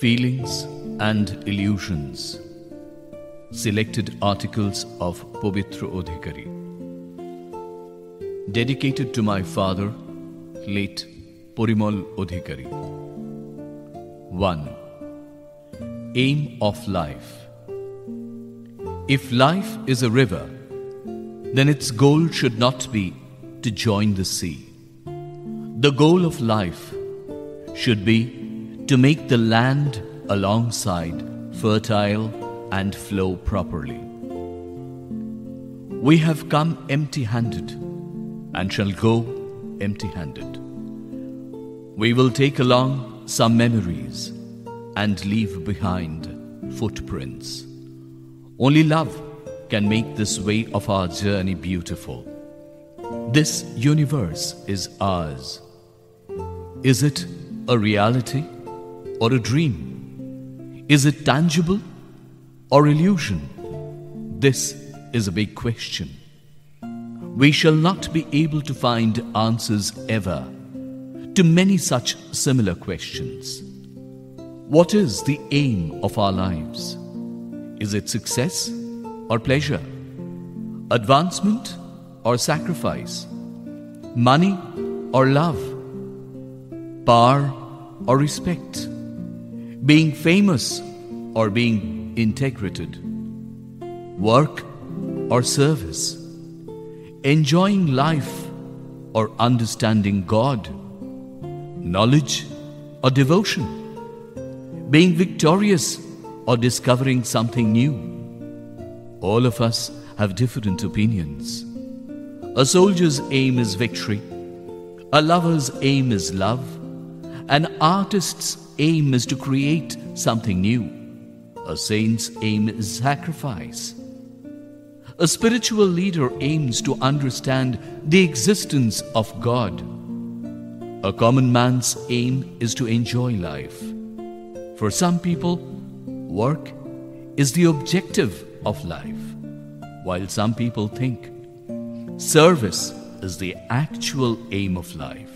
Feelings and Illusions. Selected articles of Pabitra Adhikary. Dedicated to my father, late Purimal Adhikary. 1. Aim of life. If life is a river, then its goal should not be to join the sea. The goal of life should be to make the land alongside fertile and flow properly. We have come empty-handed and shall go empty-handed. We will take along some memories and leave behind footprints. Only love can make this way of our journey beautiful. This universe is ours. Is it a reality or a dream? Is it tangible or illusion? This is a big question. We shall not be able to find answers ever to many such similar questions. What is the aim of our lives? Is it success or pleasure? Advancement or sacrifice? Money or love? Power or respect? Being famous or being integrated? Work or service? Enjoying life or understanding God? Knowledge or devotion? Being victorious or discovering something new? All of us have different opinions. A soldier's aim is victory. A lover's aim is love. An artist's aim is to create something new. A saint's aim is sacrifice. A spiritual leader aims to understand the existence of God. A common man's aim is to enjoy life. For some people, work is the objective of life, while some people think service is the actual aim of life.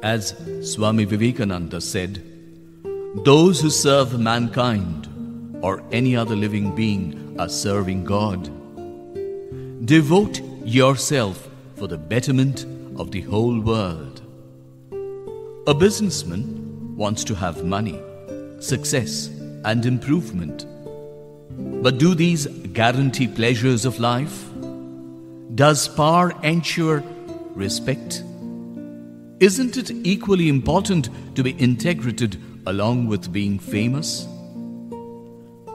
As Swami Vivekananda said, those who serve mankind or any other living being are serving God. Devote yourself for the betterment of the whole world. A businessman wants to have money, success, and improvement. But do these guarantee pleasures of life? Does power ensure respect? Isn't it equally important to be integrated along with being famous?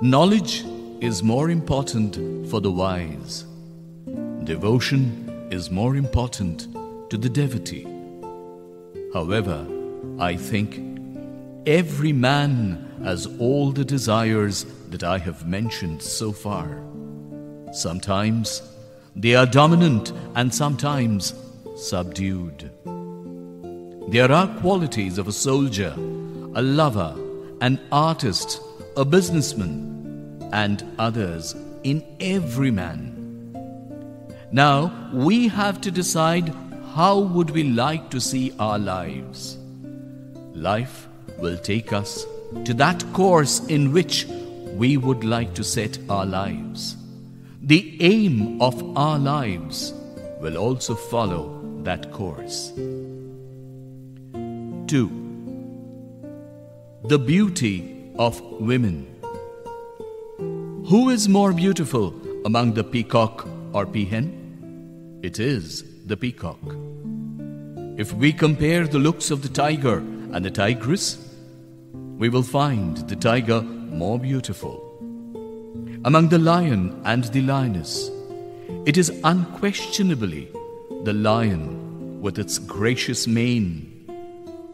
Knowledge is more important for the wise. Devotion is more important to the devotee. However, I think every man has all the desires that I have mentioned so far. Sometimes they are dominant and sometimes subdued. There are qualities of a soldier, a lover, an artist, a businessman, and others in every man. Now, we have to decide how would we like to see our lives. Life will take us to that course in which we would like to set our lives. The aim of our lives will also follow that course. 2. The beauty of women. Who is more beautiful among the peacock or peahen? It is the peacock. If we compare the looks of the tiger and the tigress, we will find the tiger more beautiful. Among the lion and the lioness, it is unquestionably the lion with its gracious mane,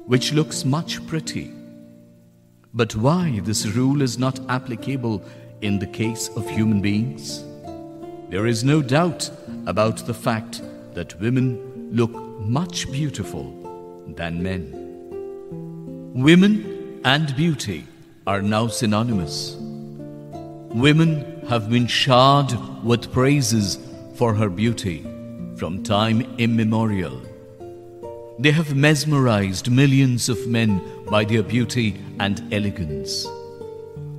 which looks much pretty. But why this rule is not applicable in the case of human beings? There is no doubt about the fact that women look much beautiful than men. Women and beauty are now synonymous. Women have been showered with praises for her beauty from time immemorial. They have mesmerized millions of men by their beauty and elegance.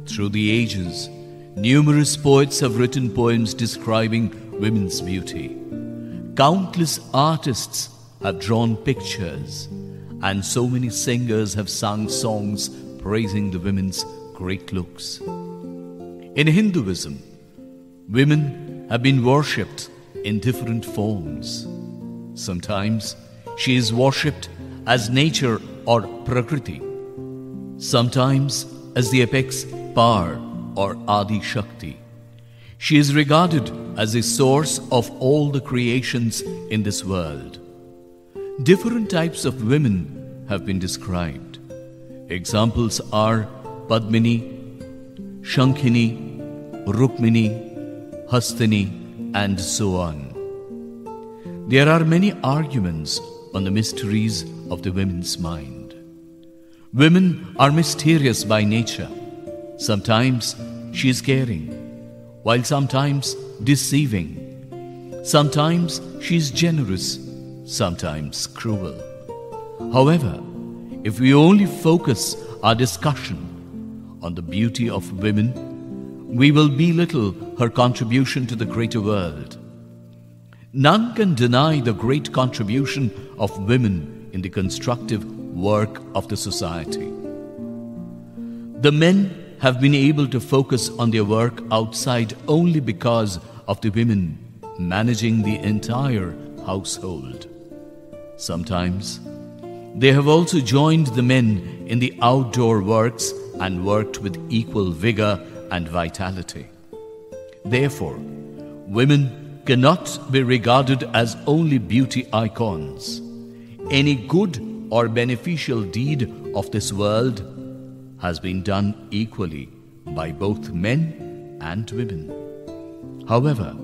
Through the ages, numerous poets have written poems describing women's beauty. Countless artists have drawn pictures, and so many singers have sung songs praising the women's great looks. In Hinduism, women have been worshipped in different forms. Sometimes she is worshipped as nature or Prakriti, sometimes as the apex power or Adi Shakti. She is regarded as the source of all the creations in this world. Different types of women have been described. Examples are Padmini, Shankhini, Rukmini, Hastini, and so on. There are many arguments on the mysteries of the women's mind. Women are mysterious by nature. Sometimes she is caring, while sometimes deceiving. Sometimes she is generous, sometimes cruel. However, if we only focus our discussion on the beauty of women, we will belittle her contribution to the greater world. None can deny the great contribution of women in the constructive work of the society. The men have been able to focus on their work outside only because of the women managing the entire household. Sometimes they have also joined the men in the outdoor works and worked with equal vigor and vitality. Therefore, women cannot be regarded as only beauty icons. Any good or beneficial deed of this world has been done equally by both men and women. However,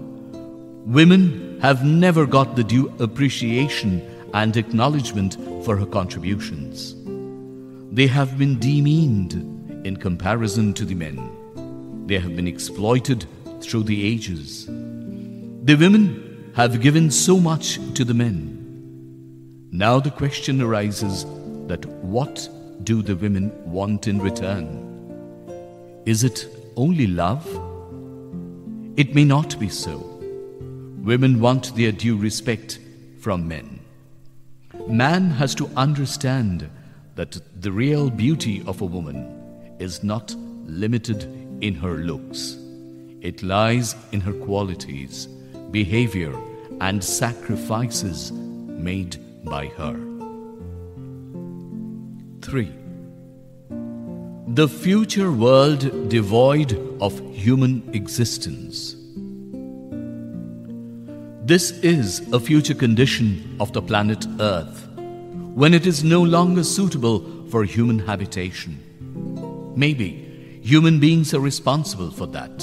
women have never got the due appreciation and acknowledgement for her contributions. They have been demeaned in comparison to the men. They have been exploited through the ages. The women have given so much to the men. Now the question arises that what do the women want in return? Is it only love? It may not be so. Women want their due respect from men. Man has to understand that the real beauty of a woman is not limited in her looks. It lies in her qualities, behavior, and sacrifices made by her. 3. The future world devoid of human existence. This is a future condition of the planet Earth, when it is no longer suitable for human habitation. Maybe human beings are responsible for that.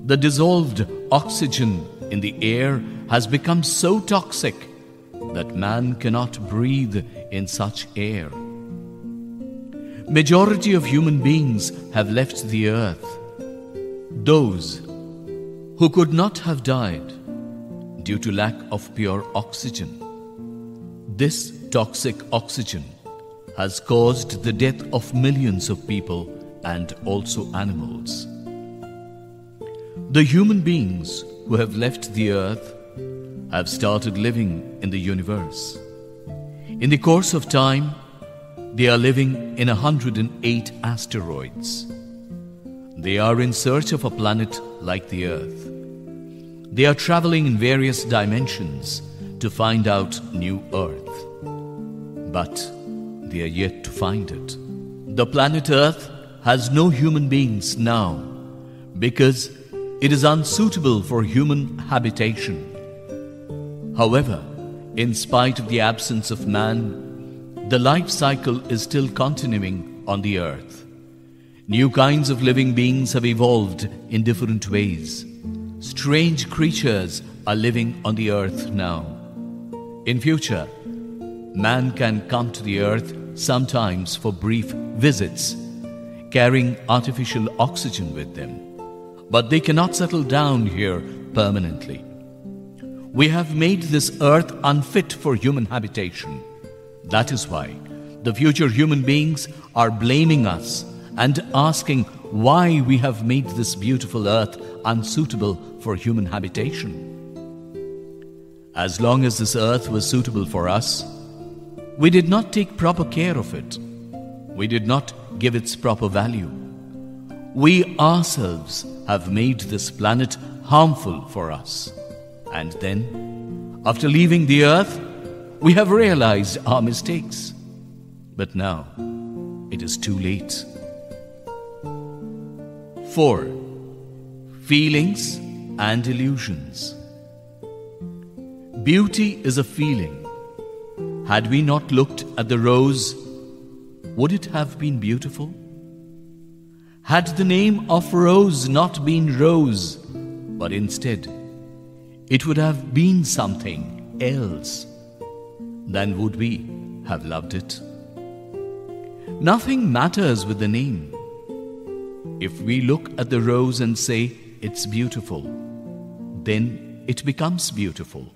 The dissolved oxygen in the air has become so toxic that man cannot breathe in such air. Majority of human beings have left the earth. Those who could not have died due to lack of pure oxygen. This toxic oxygen has caused the death of millions of people and also animals. The human beings who have left the earth have started living in the universe. In the course of time, they are living in 108 asteroids. They are in search of a planet like the Earth. They are traveling in various dimensions to find out new Earth. But they are yet to find it. The planet Earth has no human beings now because it is unsuitable for human habitation. However, in spite of the absence of man, the life cycle is still continuing on the earth. New kinds of living beings have evolved in different ways. Strange creatures are living on the earth now. In future, man can come to the earth sometimes for brief visits, carrying artificial oxygen with them. But they cannot settle down here permanently. We have made this earth unfit for human habitation. That is why the future human beings are blaming us and asking why we have made this beautiful earth unsuitable for human habitation. As long as this earth was suitable for us, we did not take proper care of it. We did not give its proper value. We ourselves have made this planet harmful for us. And then, after leaving the earth, we have realized our mistakes. But now, it is too late. 4. Feelings and illusions. Beauty is a feeling. Had we not looked at the rose, would it have been beautiful? Had the name of rose not been rose, but instead, it would have been something else, then would we have loved it? Nothing matters with the name. If we look at the rose and say it's beautiful, then it becomes beautiful.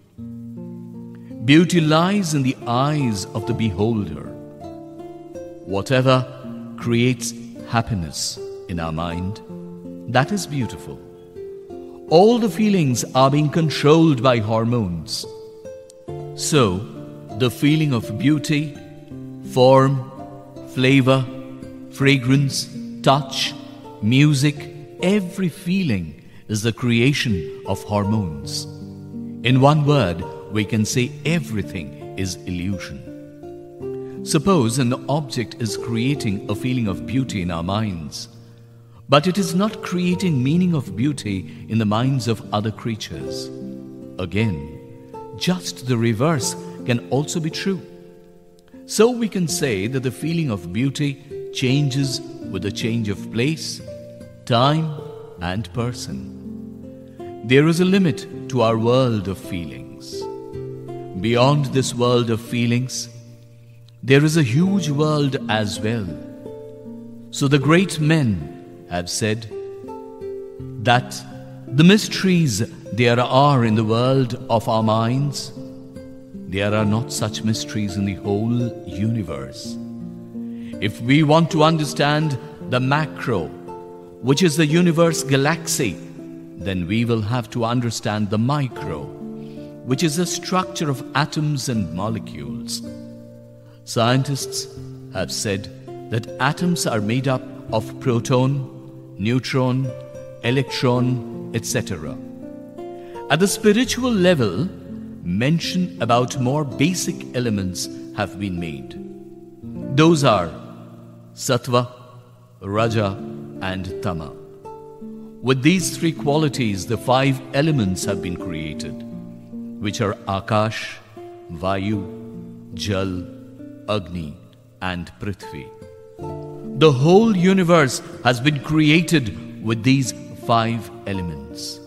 Beauty lies in the eyes of the beholder. Whatever creates happiness in our mind, that is beautiful. All the feelings are being controlled by hormones. So, the feeling of beauty, form, flavor, fragrance, touch, music, every feeling is the creation of hormones. In one word, we can say everything is illusion. Suppose an object is creating a feeling of beauty in our minds, but it is not creating meaning of beauty in the minds of other creatures. Again, just the reverse can also be true. So we can say that the feeling of beauty changes with the change of place, time, and person. There is a limit to our world of feelings. Beyond this world of feelings, there is a huge world as well. So the great men have said that the mysteries there are in the world of our minds, there are not such mysteries in the whole universe. If we want to understand the macro, which is the universe galaxy, then we will have to understand the micro, which is the structure of atoms and molecules. Scientists have said that atoms are made up of proton, neutron, electron, etc. At the spiritual level, mention about more basic elements have been made. Those are Sattva, Raja, and Tama. With these three qualities, the 5 elements have been created, which are Akash, Vayu, Jal, Agni, and Prithvi. The whole universe has been created with these 5 elements.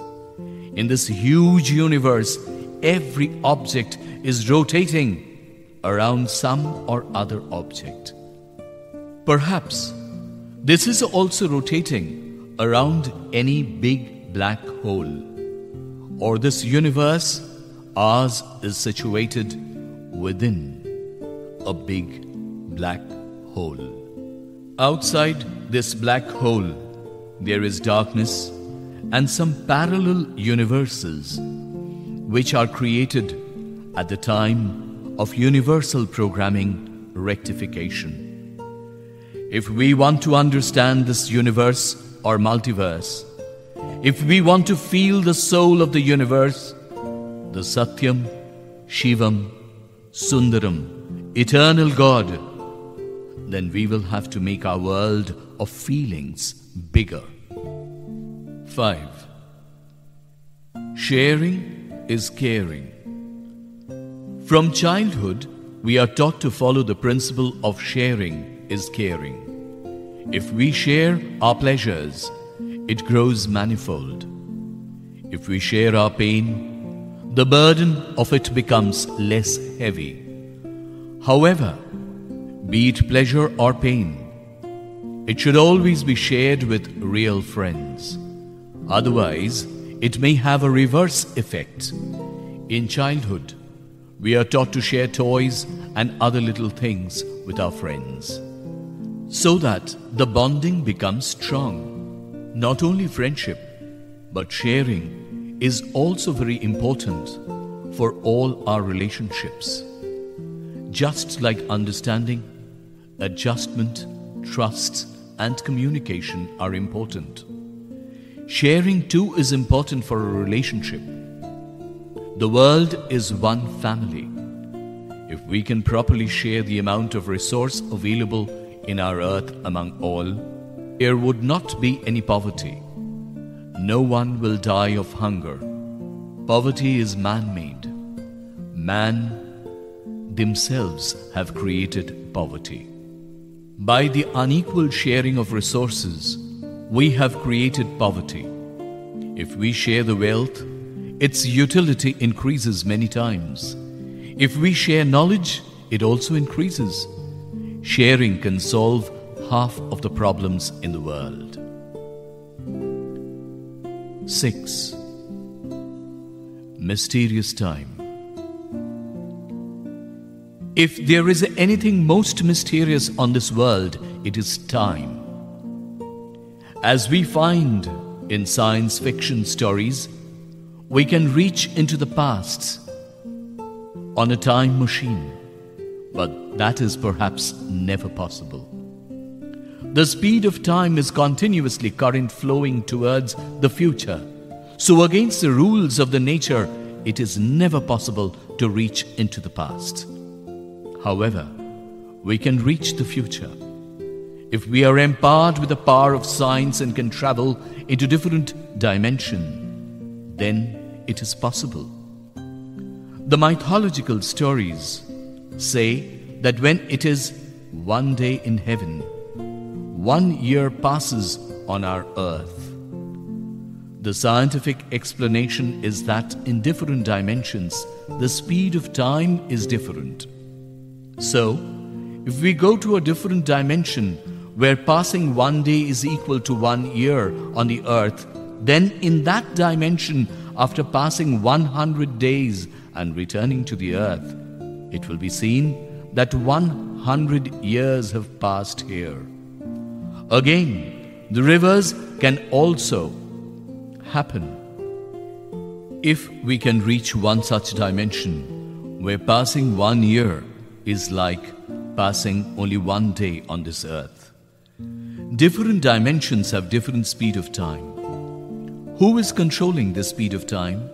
In this huge universe, every object is rotating around some or other object. Perhaps this is also rotating around any big black hole. Or this universe, ours, is situated within a big black hole. Outside this black hole, there is darkness and some parallel universes which are created at the time of universal programming rectification. If we want to understand this universe or multiverse, if we want to feel the soul of the universe, the Satyam, Shivam, Sundaram, eternal God, then we will have to make our world of feelings bigger. 5. Sharing is caring. From childhood, we are taught to follow the principle of sharing is caring. If we share our pleasures, it grows manifold. If we share our pain, the burden of it becomes less heavy. However, be it pleasure or pain, it should always be shared with real friends. Otherwise, it may have a reverse effect. In childhood, we are taught to share toys and other little things with our friends, so that the bonding becomes strong. Not only friendship, but sharing is also very important for all our relationships. Just like understanding, adjustment, trust, and communication are important. Sharing too is important for a relationship. The world is one family. If we can properly share the amount of resource available in our earth among all, there would not be any poverty. No one will die of hunger. Poverty is man-made. Man themselves have created poverty. By the unequal sharing of resources, we have created poverty. If we share the wealth, its utility increases many times. If we share knowledge, it also increases. Sharing can solve half of the problems in the world. 6. Mysterious time. If there is anything most mysterious on this world, it is time. As we find in science fiction stories, we can reach into the past on a time machine, but that is perhaps never possible. The speed of time is continuously current flowing towards the future. So against the rules of the nature, it is never possible to reach into the past. However, we can reach the future. If we are empowered with the power of science and can travel into different dimensions, then it is possible. The mythological stories say that when it is one day in heaven, 1 year passes on our earth. The scientific explanation is that in different dimensions, the speed of time is different. So, if we go to a different dimension where passing 1 day is equal to 1 year on the earth, then in that dimension, after passing 100 days and returning to the earth, it will be seen that 100 years have passed here. Again, the rivers can also happen. If we can reach one such dimension where passing 1 year is like passing only 1 day on this earth. Different dimensions have different speed of time. Who is controlling the speed of time?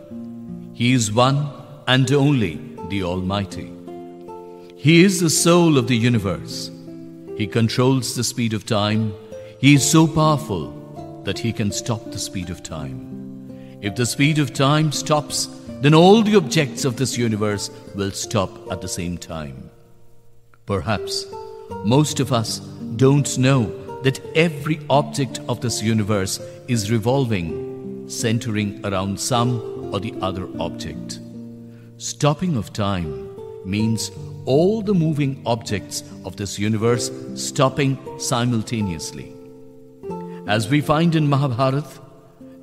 He is one and only the Almighty. He is the soul of the universe. He controls the speed of time. He is so powerful that he can stop the speed of time. If the speed of time stops, then all the objects of this universe will stop at the same time. Perhaps most of us don't know that every object of this universe is revolving, centering around some or the other object. Stopping of time means all the moving objects of this universe stopping simultaneously. As we find in Mahabharata,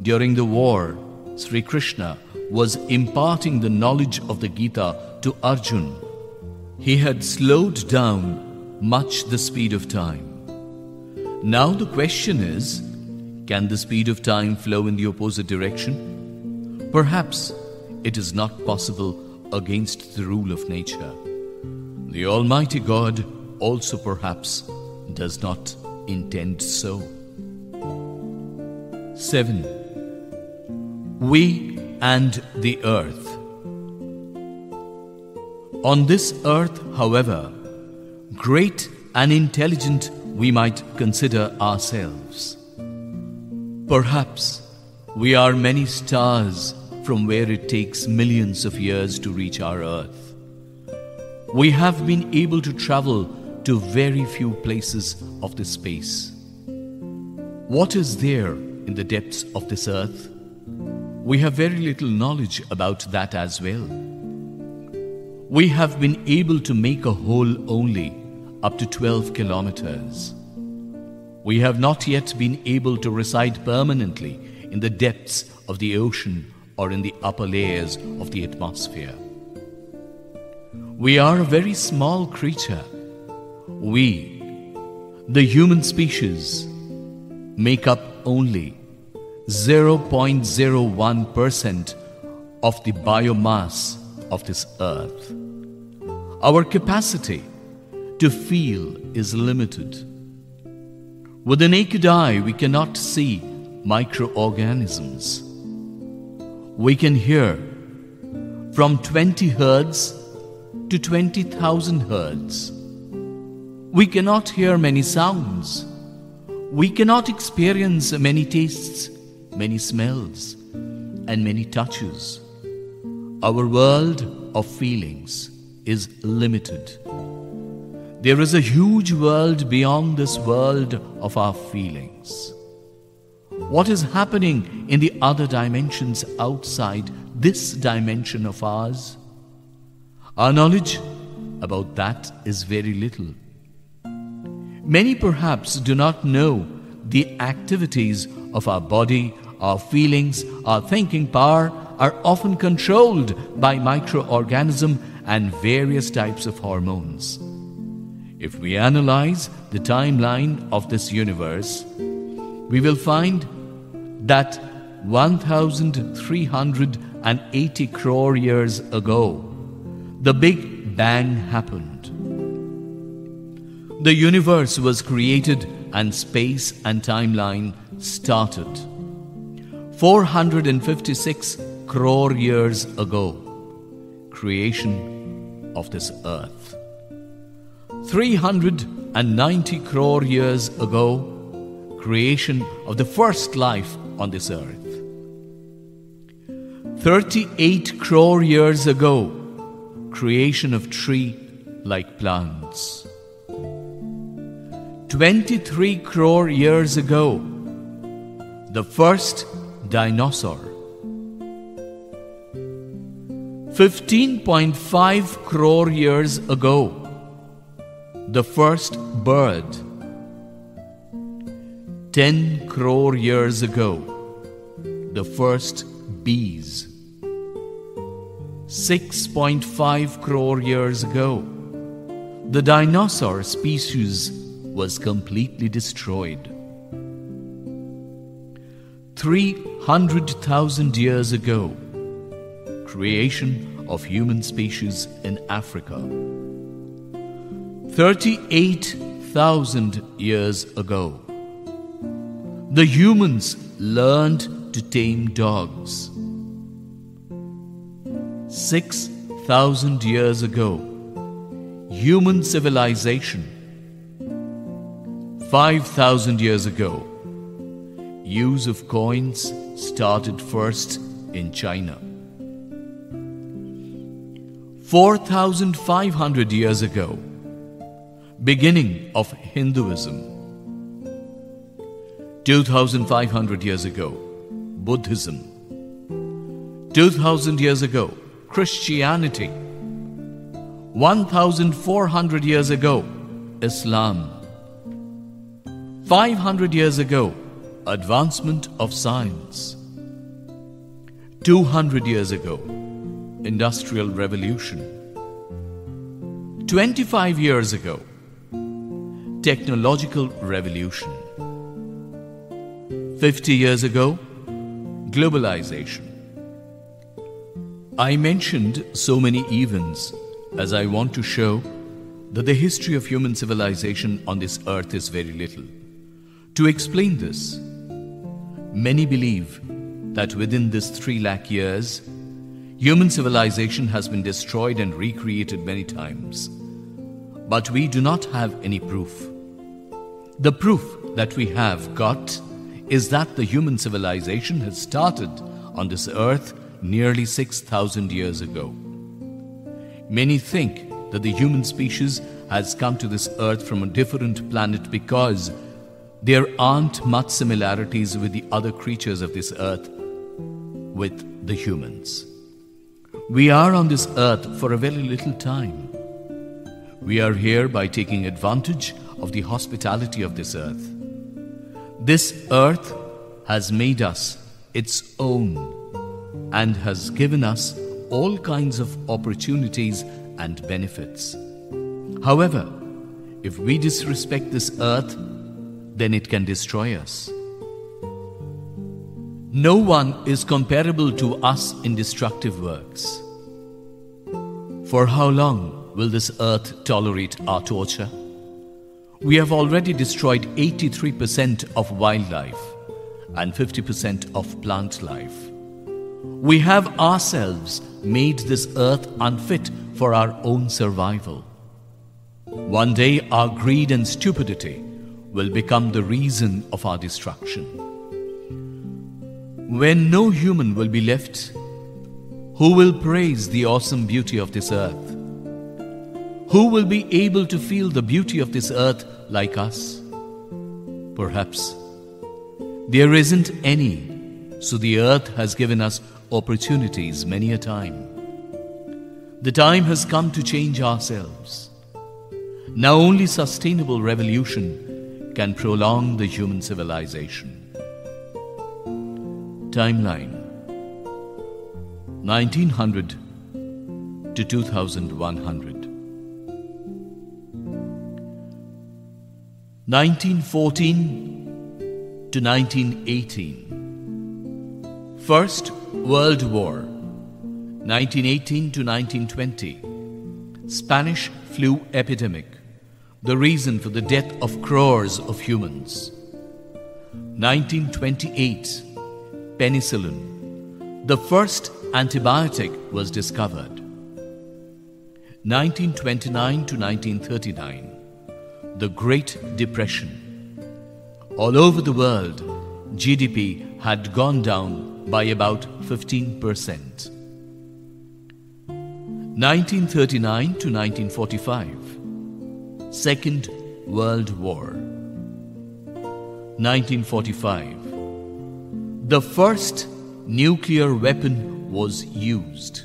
during the war, Sri Krishna was imparting the knowledge of the Gita to Arjun. He had slowed down much the speed of time. Now the question is, can the speed of time flow in the opposite direction? Perhaps it is not possible against the rule of nature. The Almighty God also perhaps does not intend so. 7. We and the earth. On this earth, however, great and intelligent we might consider ourselves. Perhaps we are many stars from where it takes millions of years to reach our earth. We have been able to travel to very few places of this space. What is there in the depths of this earth? We have very little knowledge about that as well. We have been able to make a hole only up to 12 kilometers. We have not yet been able to reside permanently in the depths of the ocean or in the upper layers of the atmosphere. We are a very small creature. We, the human species, make up only 0.01% of the biomass of this earth. Our capacity to feel is limited. With the naked eye, we cannot see microorganisms. We can hear from 20 hertz to 20,000 hertz. We cannot hear many sounds. We cannot experience many tastes, many smells, and many touches. Our world of feelings is limited. There is a huge world beyond this world of our feelings. What is happening in the other dimensions outside this dimension of ours? Our knowledge about that is very little. Many perhaps do not know the activities of our body, our feelings, our thinking power are often controlled by microorganisms and various types of hormones. If we analyze the timeline of this universe, we will find that 1,380 crore years ago, the Big Bang happened. The universe was created and space and timeline started. 456 crore years ago, creation of this earth. 390 crore years ago, creation of the first life on this earth. 38 crore years ago, creation of tree-like plants. 23 crore years ago, the first dinosaur. 15.5 crore years ago, the first bird. 10 crore years ago, the first bees. 6.5 crore years ago, the dinosaur species was completely destroyed. 300,000 years ago, creation of human species in Africa. 38,000 years ago, the humans learned to tame dogs. 6,000 years ago, human civilization. 5,000 years ago, use of coins started first in China. 4,500 years ago, beginning of Hinduism. 2,500 years ago, Buddhism. 2,000 years ago, Christianity. 1,400 years ago, Islam. 500 years ago, advancement of science. 200 years ago, Industrial Revolution. 25 years ago, Technological Revolution. 50 years ago, globalization. I mentioned so many events as I want to show that the history of human civilization on this earth is very little. To explain this, many believe that within this 3 lakh years, human civilization has been destroyed and recreated many times. But we do not have any proof. The proof that we have got is that the human civilization has started on this earth nearly 6,000 years ago. Many think that the human species has come to this earth from a different planet because there aren't much similarities with the other creatures of this earth with the humans. We are on this earth for a very little time. We are here by taking advantage of the hospitality of this earth. This earth has made us its own and has given us all kinds of opportunities and benefits. However, if we disrespect this earth, then it can destroy us. No one is comparable to us in destructive works. For how long will this earth tolerate our torture? We have already destroyed 83% of wildlife and 50% of plant life. We have ourselves made this earth unfit for our own survival. One day our greed and stupidity will become the reason of our destruction. When no human will be left, who will praise the awesome beauty of this earth? Who will be able to feel the beauty of this earth like us? Perhaps there isn't any, so the earth has given us opportunities many a time. The time has come to change ourselves. Now only sustainable revolution can prolong the human civilization. Timeline: 1900 to 2100. 1914 to 1918. First World War, 1918 to 1920. Spanish flu epidemic, the reason for the death of crores of humans. 1928. Penicillin, the first antibiotic, was discovered. 1929 to 1939. The Great Depression. All over the world, GDP had gone down by about 15%. 1939 to 1945. Second World War. 1945. The first nuclear weapon was used.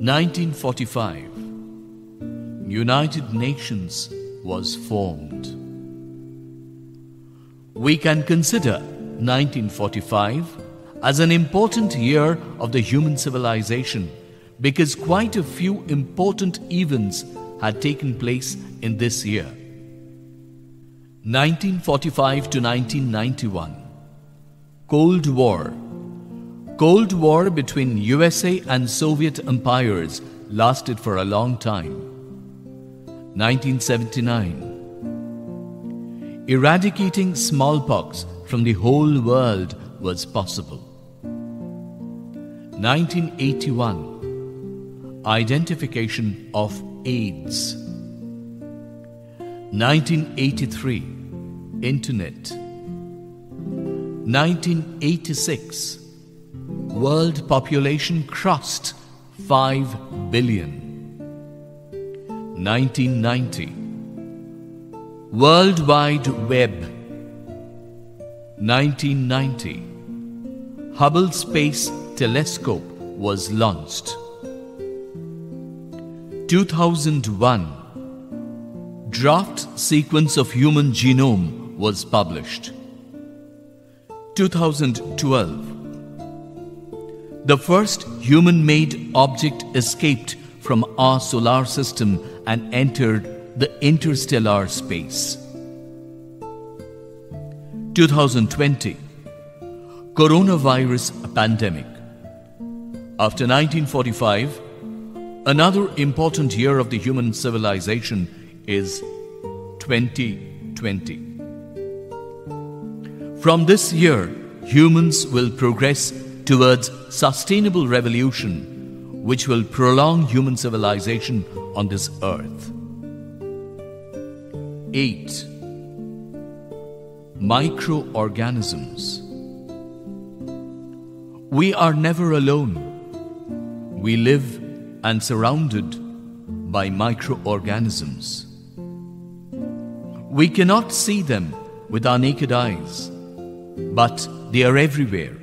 1945. United Nations was formed. We can consider 1945 as an important year of the human civilization because quite a few important events had taken place in this year. 1945 to 1991. Cold War. Cold War between USA and Soviet empires lasted for a long time. 1979. Eradicating smallpox from the whole world was possible. 1981. Identification of AIDS. 1983. Internet. 1986. World population crossed 5 billion. 1990. World Wide Web. 1990. Hubble Space Telescope was launched. 2001. Draft sequence of human genome was published. 2012. The first human-made object escaped from our solar system and entered the interstellar space. 2020. Coronavirus pandemic. After 1945, another important year of the human civilization is 2020. From this year, humans will progress towards sustainable revolution which will prolong human civilization on this earth. 8. Microorganisms. We are never alone. We live and surrounded by microorganisms. We cannot see them with our naked eyes, but they are everywhere.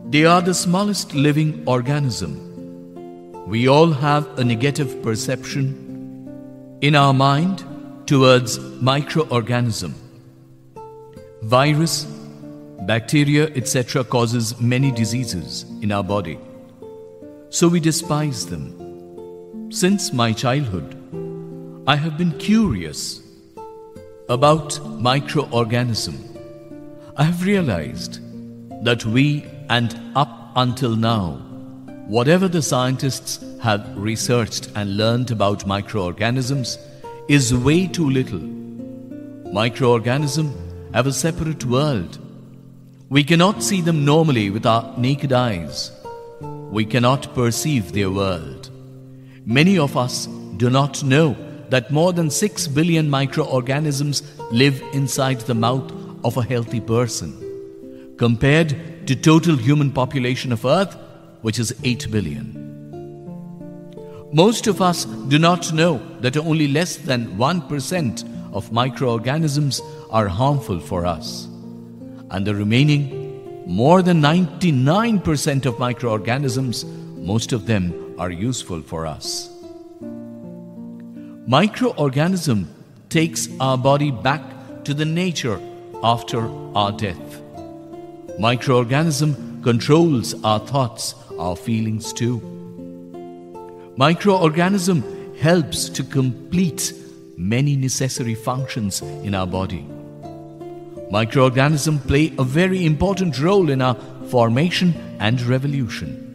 They are the smallest living organism. We all have a negative perception in our mind towards microorganism. Virus, bacteria, etc. causes many diseases in our body. So we despise them. Since my childhood, I have been curious about microorganism. I have realized that we, and up until now, whatever the scientists have researched and learned about microorganisms is way too little. Microorganisms have a separate world. We cannot see them normally with our naked eyes. We cannot perceive their world. Many of us do not know that more than 6 billion microorganisms live inside the mouth of a healthy person, compared to total human population of Earth, which is 8 billion. Most of us do not know that only less than 1% of microorganisms are harmful for us, and the remaining more than 99% of microorganisms, most of them are useful for us. Microorganism takes our body back to the nature after our death. Microorganism controls our thoughts, our feelings too. Microorganism helps to complete many necessary functions in our body. Microorganisms play a very important role in our formation and revolution.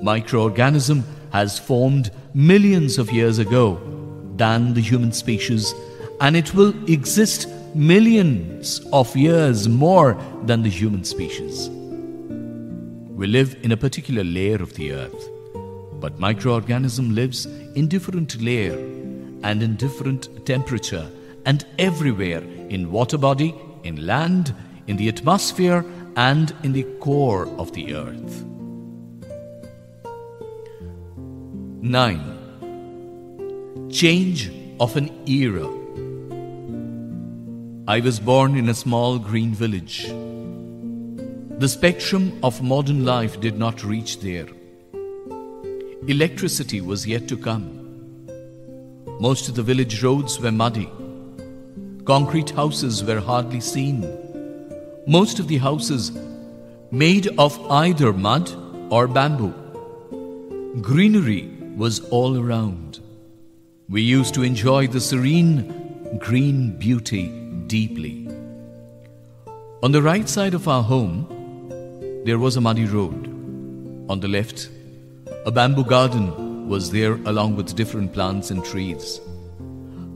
Microorganism has formed millions of years ago than the human species, and it will exist millions of years more than the human species. We live in a particular layer of the earth, but microorganism lives in different layer and in different temperature and everywhere, in water body, in land, in the atmosphere, and in the core of the earth. 9. Change of an era. I was born in a small green village. The spectrum of modern life did not reach there. Electricity was yet to come. Most of the village roads were muddy. Concrete houses were hardly seen. Most of the houses made of either mud or bamboo. Greenery was all around. We used to enjoy the serene green beauty deeply. On the right side of our home, there was a muddy road. On the left, a bamboo garden was there along with different plants and trees.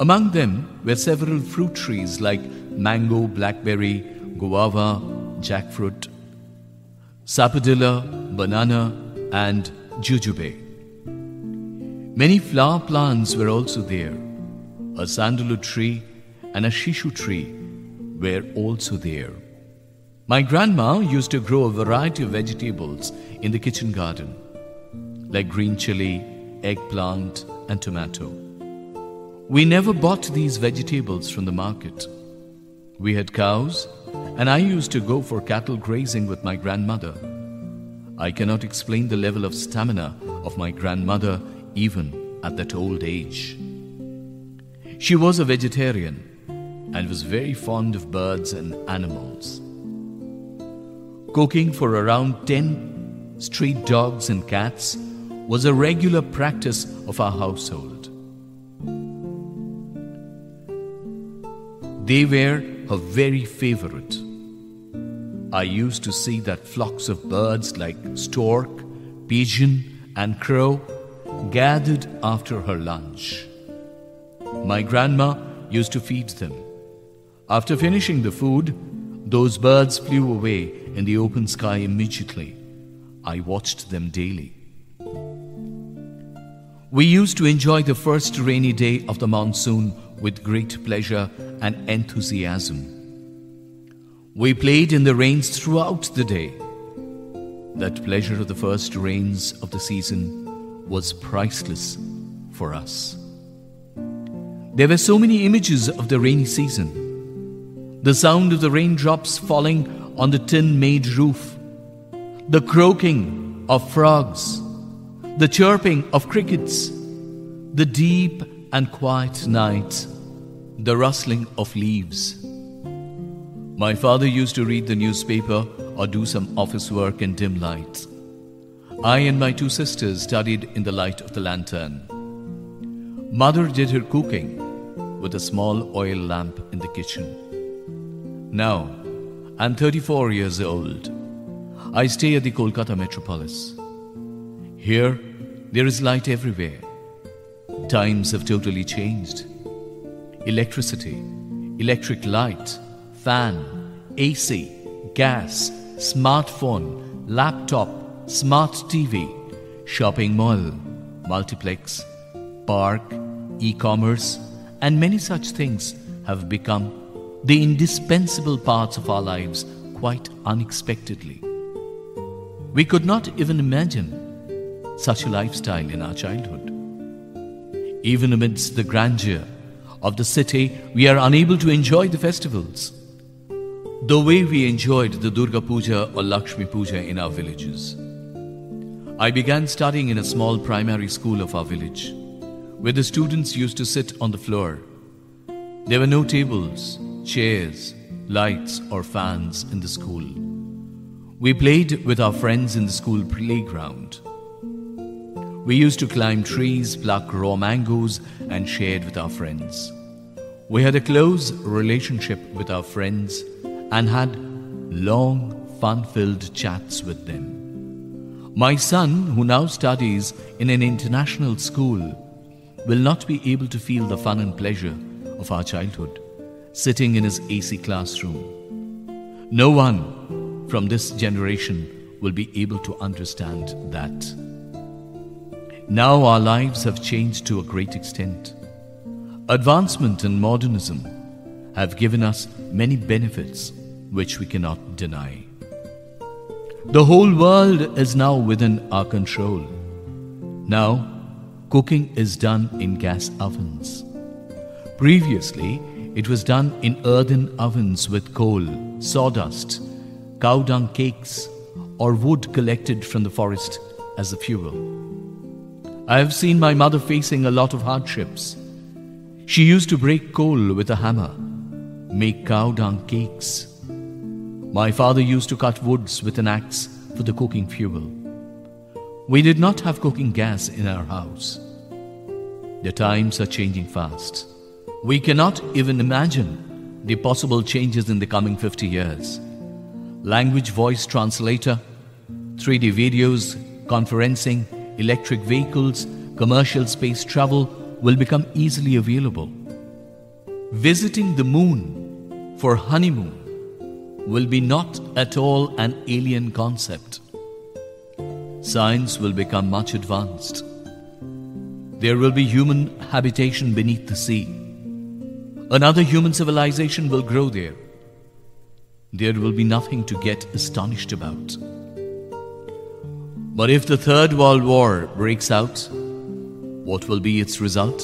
Among them were several fruit trees like mango, blackberry, guava, jackfruit, sapodilla, banana, and jujube. Many flower plants were also there. A sandalwood tree and a shishu tree were also there. My grandma used to grow a variety of vegetables in the kitchen garden, like green chili, eggplant, and tomato. We never bought these vegetables from the market. We had cows, and I used to go for cattle grazing with my grandmother. I cannot explain the level of stamina of my grandmother even at that old age. She was a vegetarian and was very fond of birds and animals. Cooking for around 10 street dogs and cats was a regular practice of our household. They were her very favorite. I used to see that flocks of birds like stork, pigeon, and crow gathered after her lunch. My grandma used to feed them. After finishing the food, those birds flew away in the open sky immediately. I watched them daily. We used to enjoy the first rainy day of the monsoon with great pleasure and enthusiasm. We played in the rains throughout the day. That pleasure of the first rains of the season was priceless for us. There were so many images of the rainy season. The sound of the raindrops falling on the tin-made roof, the croaking of frogs, the chirping of crickets, the deep and quiet night, the rustling of leaves. My father used to read the newspaper or do some office work in dim light. I and my two sisters studied in the light of the lantern. Mother did her cooking with a small oil lamp in the kitchen. Now, I'm 34 years old. I stay at the Kolkata metropolis. Here, there is light everywhere. Times have totally changed. Electricity, electric light, fan, AC, gas, smartphone, laptop, smart TV, shopping mall, multiplex, park, e-commerce, and many such things have become the indispensable parts of our lives quite unexpectedly. We could not even imagine such a lifestyle in our childhood. Even amidst the grandeur of the city, we are unable to enjoy the festivals the way we enjoyed the Durga Puja or Lakshmi Puja in our villages. I began studying in a small primary school of our village, where the students used to sit on the floor. There were no tables, chairs, lights or fans in the school. We played with our friends in the school playground. We used to climb trees, pluck raw mangoes, and shared with our friends. We had a close relationship with our friends and had long, fun-filled chats with them. My son, who now studies in an international school, will not be able to feel the fun and pleasure of our childhood, sitting in his AC classroom. No one from this generation will be able to understand that. Now our lives have changed to a great extent. Advancement and modernism have given us many benefits which we cannot deny. The whole world is now within our control. Now, cooking is done in gas ovens. Previously, it was done in earthen ovens with coal, sawdust, cow dung cakes, or wood collected from the forest as the fuel. I have seen my mother facing a lot of hardships. She used to break coal with a hammer, make cow dung cakes. My father used to cut woods with an axe for the cooking fuel. We did not have cooking gas in our house. The times are changing fast. We cannot even imagine the possible changes in the coming 50 years. Language voice translator, 3D videos, conferencing, electric vehicles, commercial space travel will become easily available. Visiting the moon for honeymoon will be not at all an alien concept. Science will become much advanced. There will be human habitation beneath the sea. Another human civilization will grow there. There will be nothing to get astonished about. But if the Third World War breaks out, what will be its result?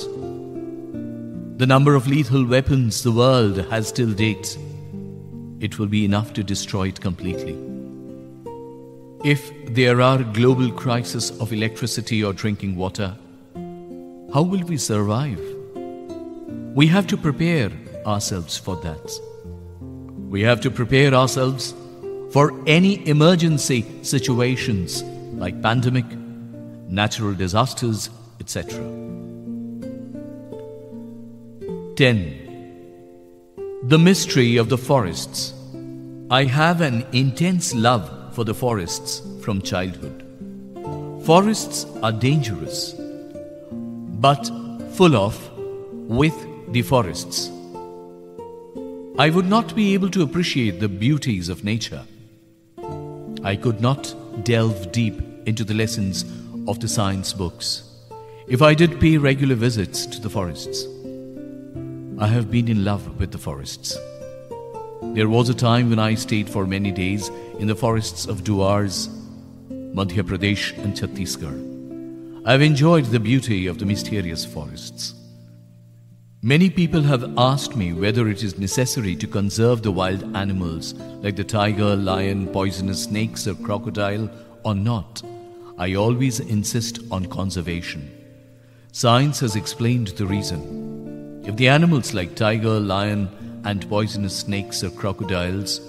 The number of lethal weapons the world has till date, it will be enough to destroy it completely. If there are global crises of electricity or drinking water, how will we survive? We have to prepare ourselves for that. We have to prepare ourselves for any emergency situations like pandemic, natural disasters, etc. 10. The mystery of the forests. I have an intense love for the forests from childhood. Forests are dangerous, but full of with the forests. I would not be able to appreciate the beauties of nature. I could not delve deep into the lessons of the science books if I did pay regular visits to the forests. I have been in love with the forests. There was a time when I stayed for many days in the forests of Duars, Madhya Pradesh and Chhattisgarh. I have enjoyed the beauty of the mysterious forests. Many people have asked me whether it is necessary to conserve the wild animals like the tiger, lion, poisonous snakes or crocodile or not. I always insist on conservation. Science has explained the reason. If the animals like tiger, lion and poisonous snakes or crocodiles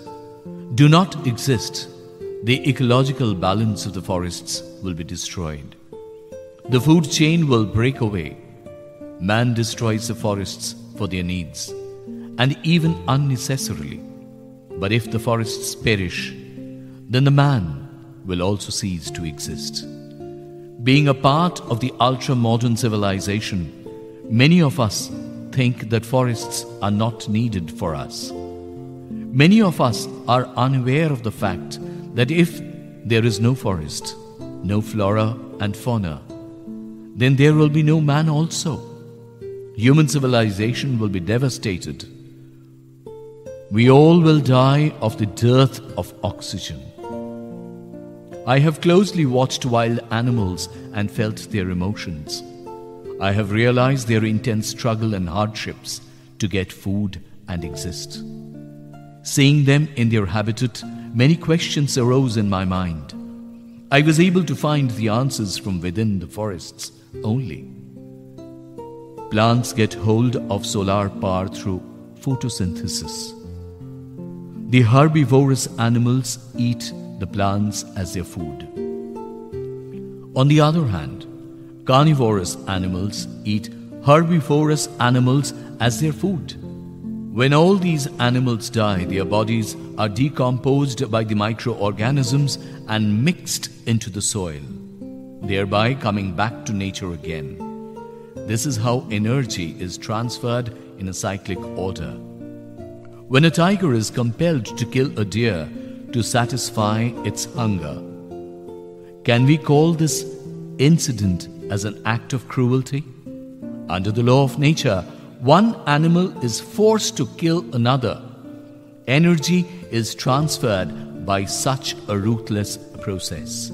do not exist, the ecological balance of the forests will be destroyed. The food chain will break away. Man destroys the forests for their needs, and even unnecessarily. But if the forests perish, then the man will also cease to exist. Being a part of the ultra-modern civilization, many of us think that forests are not needed for us. Many of us are unaware of the fact that if there is no forest, no flora and fauna, then there will be no man also. Human civilization will be devastated. We all will die of the dearth of oxygen. I have closely watched wild animals and felt their emotions. I have realized their intense struggle and hardships to get food and exist. Seeing them in their habitat, many questions arose in my mind. I was able to find the answers from within the forests only. Plants get hold of solar power through photosynthesis. The herbivorous animals eat the plants as their food. On the other hand, carnivorous animals eat herbivorous animals as their food. When all these animals die, their bodies are decomposed by the microorganisms and mixed into the soil, thereby coming back to nature again. This is how energy is transferred in a cyclic order. When a tiger is compelled to kill a deer to satisfy its hunger, can we call this incident as an act of cruelty? Under the law of nature, one animal is forced to kill another. Energy is transferred by such a ruthless process.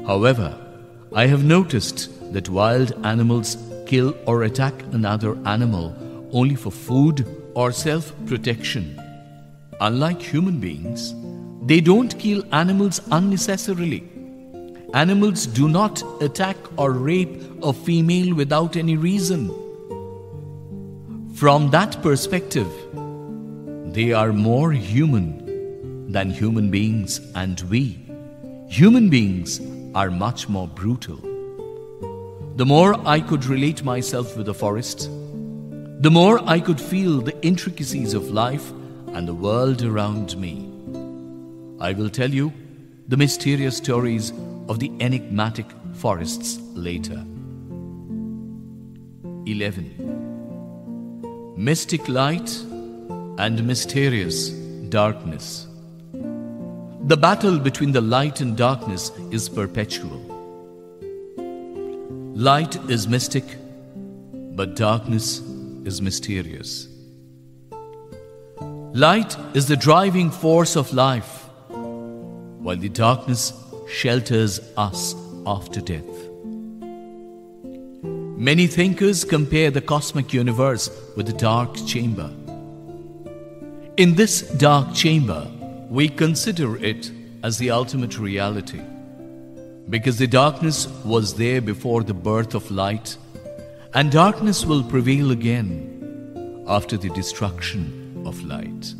However, I have noticed that wild animals kill or attack another animal only for food or self-protection. Unlike human beings, they don't kill animals unnecessarily. Animals do not attack or rape a female without any reason. From that perspective, they are more human than human beings, and we, human beings, are much more brutal. The more I could relate myself with the forest, the more I could feel the intricacies of life and the world around me. I will tell you the mysterious stories of the enigmatic forests later. 11. Mystic light and mysterious darkness. The battle between the light and darkness is perpetual. Light is mystic, but darkness is mysterious. Light is the driving force of life, while the darkness shelters us after death. Many thinkers compare the cosmic universe with a dark chamber. In this dark chamber, we consider it as the ultimate reality, because the darkness was there before the birth of light, and darkness will prevail again after the destruction of light.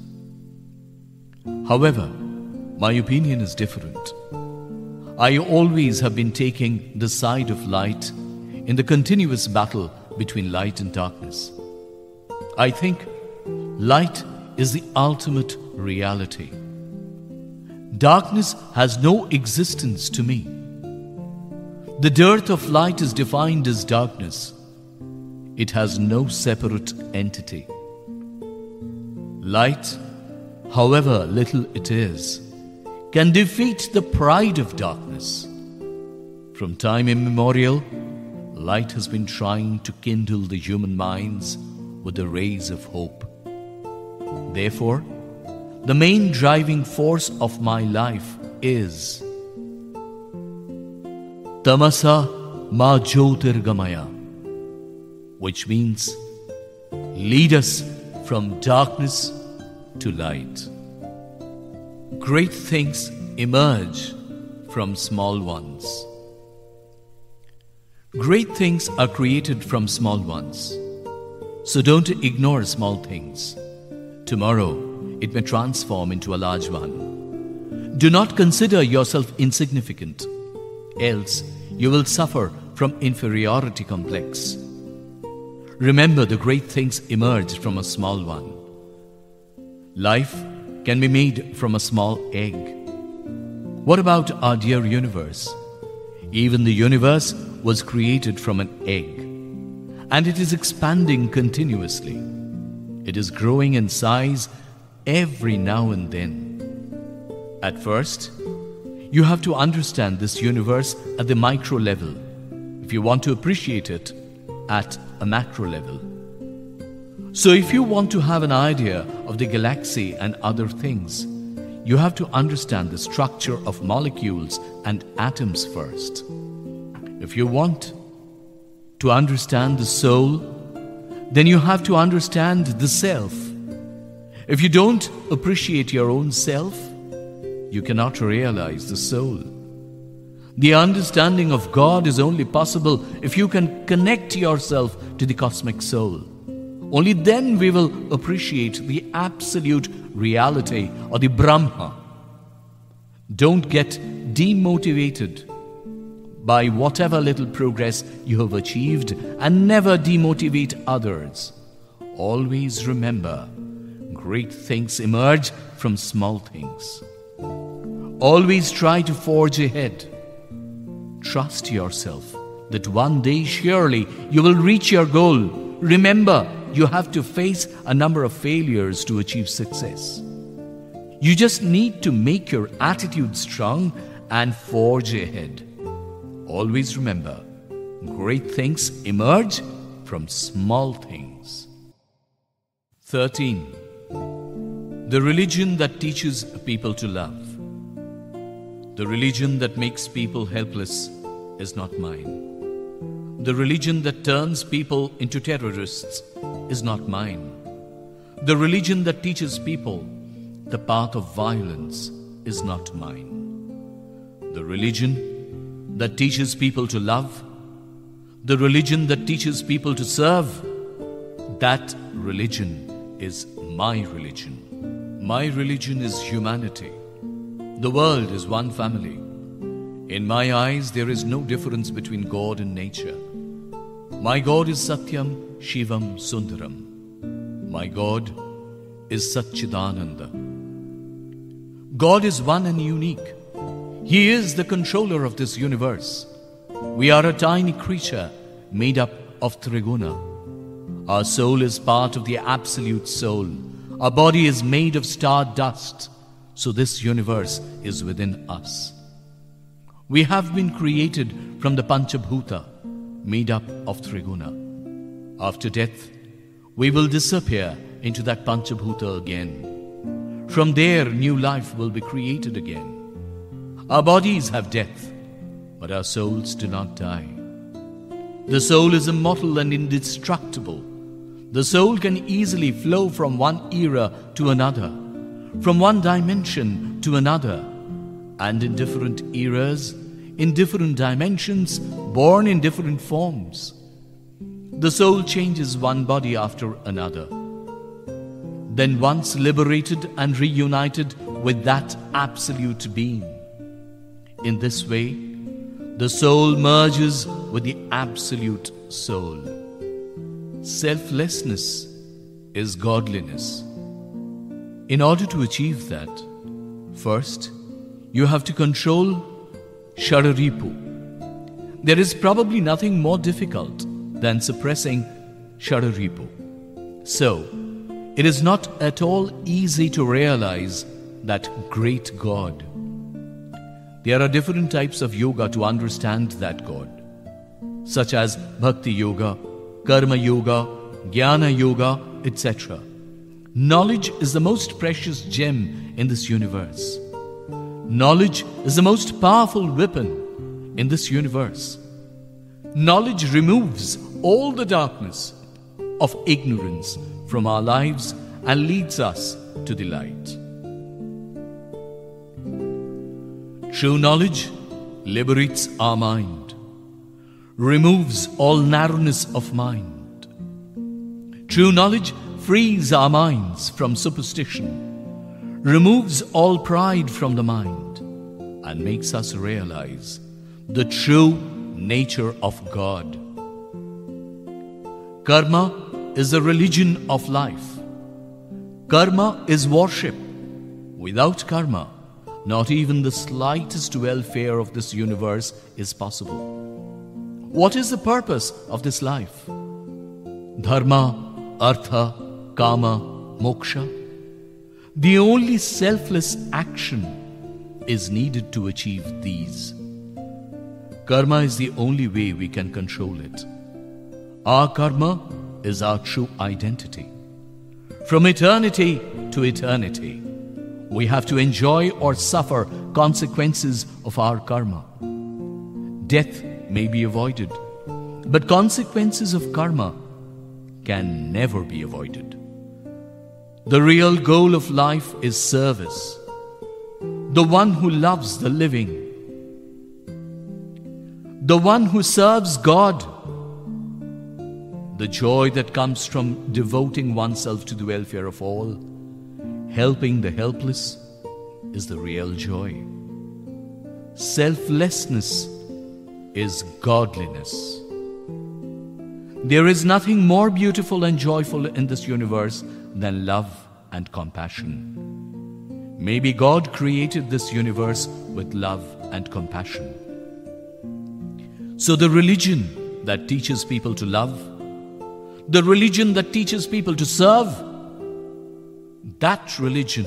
However, my opinion is different. I always have been taking the side of light in the continuous battle between light and darkness. I think light is the ultimate reality. Darkness has no existence to me. The dearth of light is defined as darkness. It has no separate entity. Light, however little it is, can defeat the pride of darkness. From time immemorial, light has been trying to kindle the human minds with the rays of hope. Therefore, the main driving force of my life is Tamasa ma Jyotirgamaya, which means lead us from darkness to light. Great things emerge from small ones. Great things are created from small ones. So don't ignore small things. Tomorrow, it may transform into a large one. Do not consider yourself insignificant, else you will suffer from inferiority complex. Remember, the great things emerge from a small one. Life can be made from a small egg. What about our dear universe? Even the universe was created from an egg, and it is expanding continuously. It is growing in size every now and then. At first, you have to understand this universe at the micro level if you want to appreciate it at a macro level. So if you want to have an idea of the galaxy and other things, you have to understand the structure of molecules and atoms first. If you want to understand the soul, then you have to understand the self. If you don't appreciate your own self, you cannot realize the soul. The understanding of God is only possible if you can connect yourself to the cosmic soul. Only then we will appreciate the absolute reality or the Brahma. Don't get demotivated by whatever little progress you have achieved, and never demotivate others. Always remember, great things emerge from small things. Always try to forge ahead. Trust yourself that one day surely you will reach your goal. Remember, you have to face a number of failures to achieve success. You just need to make your attitude strong and forge ahead. Always remember, great things emerge from small things. 13. The religion that teaches people to love. The religion that makes people helpless is not mine. The religion that turns people into terrorists is not mine. The religion that teaches people the path of violence is not mine. The religion that teaches people to love, the religion that teaches people to serve, that religion is my religion. My religion is humanity. The world is one family. In my eyes, there is no difference between God and nature. My God is Satyam, Shivam, Sundaram. My God is Satchidananda. God is one and unique. He is the controller of this universe. We are a tiny creature made up of Triguna. Our soul is part of the absolute soul. Our body is made of star dust. So this universe is within us. We have been created from the Panchabhuta, made up of Triguna. After death, we will disappear into that Panchabhuta again. From there, new life will be created again. Our bodies have death, but our souls do not die. The soul is immortal and indestructible. The soul can easily flow from one era to another, from one dimension to another, and in different eras, in different dimensions, born in different forms. The soul changes one body after another. Then once liberated and reunited with that absolute being. In this way, the soul merges with the absolute soul. Selflessness is godliness. In order to achieve that, first, you have to control Shadaripu. There is probably nothing more difficult than suppressing Shadaripu. So, it is not at all easy to realize that great God. There are different types of yoga to understand that God, such as Bhakti Yoga, Karma Yoga, Jnana Yoga, etc. Knowledge is the most precious gem in this universe. Knowledge is the most powerful weapon in this universe. Knowledge removes all the darkness of ignorance from our lives and leads us to the light. True knowledge liberates our mind, removes all narrowness of mind. True knowledge frees our minds from superstition, removes all pride from the mind, and makes us realize the true nature of God. Karma is the religion of life. Karma is worship. Without karma, not even the slightest welfare of this universe is possible. What is the purpose of this life? Dharma, artha, kama, moksha. The only selfless action is needed to achieve these. Karma is the only way we can control it. Our karma is our true identity. From eternity to eternity, we have to enjoy or suffer consequences of our karma. Death may be avoided, but consequences of karma can never be avoided. The real goal of life is service. The one who loves the living, the one who serves God, the joy that comes from devoting oneself to the welfare of all, helping the helpless, is the real joy. Selflessness is godliness. There is nothing more beautiful and joyful in this universe than love and compassion. Maybe God created this universe with love and compassion. So the religion that teaches people to love, the religion that teaches people to serve, that religion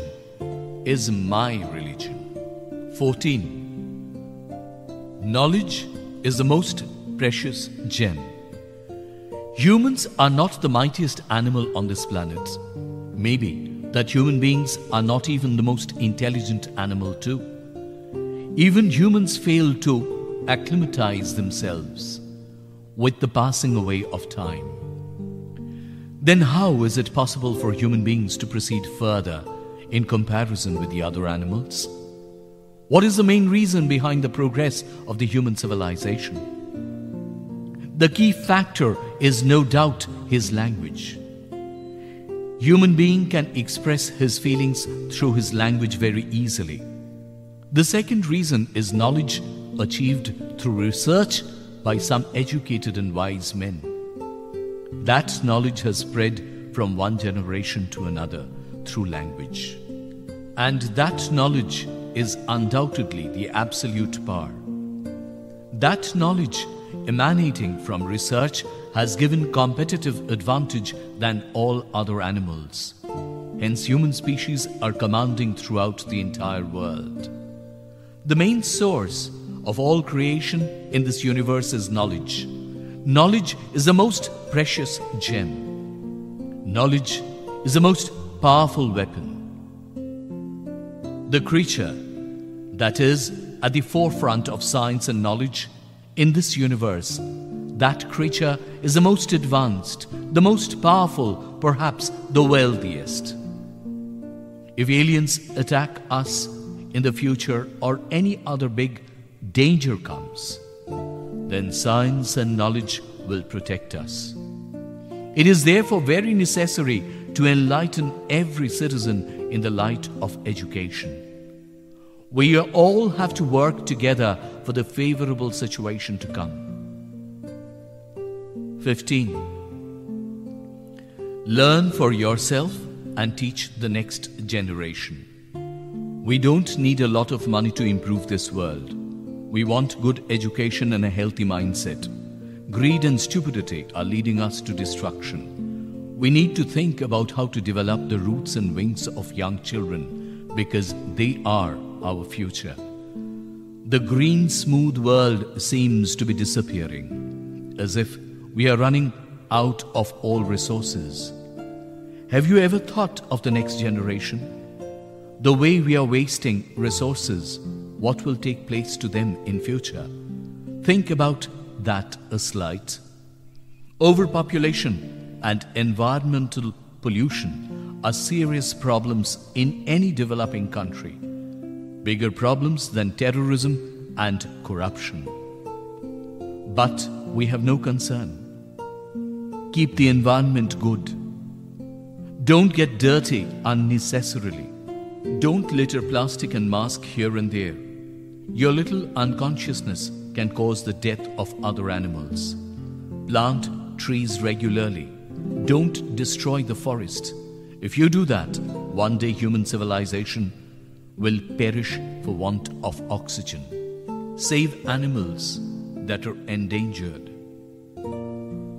is my religion. 14. Knowledge is the most precious gem. Humans are not the mightiest animal on this planet. Maybe that human beings are not even the most intelligent animal too. Even humans fail to acclimatize themselves with the passing away of time. Then how is it possible for human beings to proceed further in comparison with the other animals? What is the main reason behind the progress of the human civilization? The key factor is no doubt his language. Human being can express his feelings through his language very easily. The second reason is knowledge achieved through research by some educated and wise men. That knowledge has spread from one generation to another through language. And that knowledge is undoubtedly the absolute power. That knowledge emanating from research has given competitive advantage than all other animals. Hence, human species are commanding throughout the entire world. The main source of all creation in this universe is knowledge. Knowledge is the most precious gem. Knowledge is the most powerful weapon. The creature that is at the forefront of science and knowledge in this universe, that creature is the most advanced, the most powerful, perhaps the wealthiest. If aliens attack us in the future or any other big danger comes, then science and knowledge will protect us. It is therefore very necessary to enlighten every citizen in the light of education. We all have to work together for the favorable situation to come. 15. Learn for yourself and teach the next generation. We don't need a lot of money to improve this world. We want good education and a healthy mindset. Greed and stupidity are leading us to destruction. We need to think about how to develop the roots and wings of young children because they are our future. The green, smooth world seems to be disappearing, as if we are running out of all resources. Have you ever thought of the next generation? The way we are wasting resources, what will take place to them in future? Think about that a slight. Overpopulation and environmental pollution are serious problems in any developing country. Bigger problems than terrorism and corruption. But we have no concern. Keep the environment good. Don't get dirty unnecessarily. Don't litter plastic and mask here and there. Your little unconsciousness can cause the death of other animals. Plant trees regularly. Don't destroy the forest. If you do that, one day human civilization will perish for want of oxygen. Save animals that are endangered.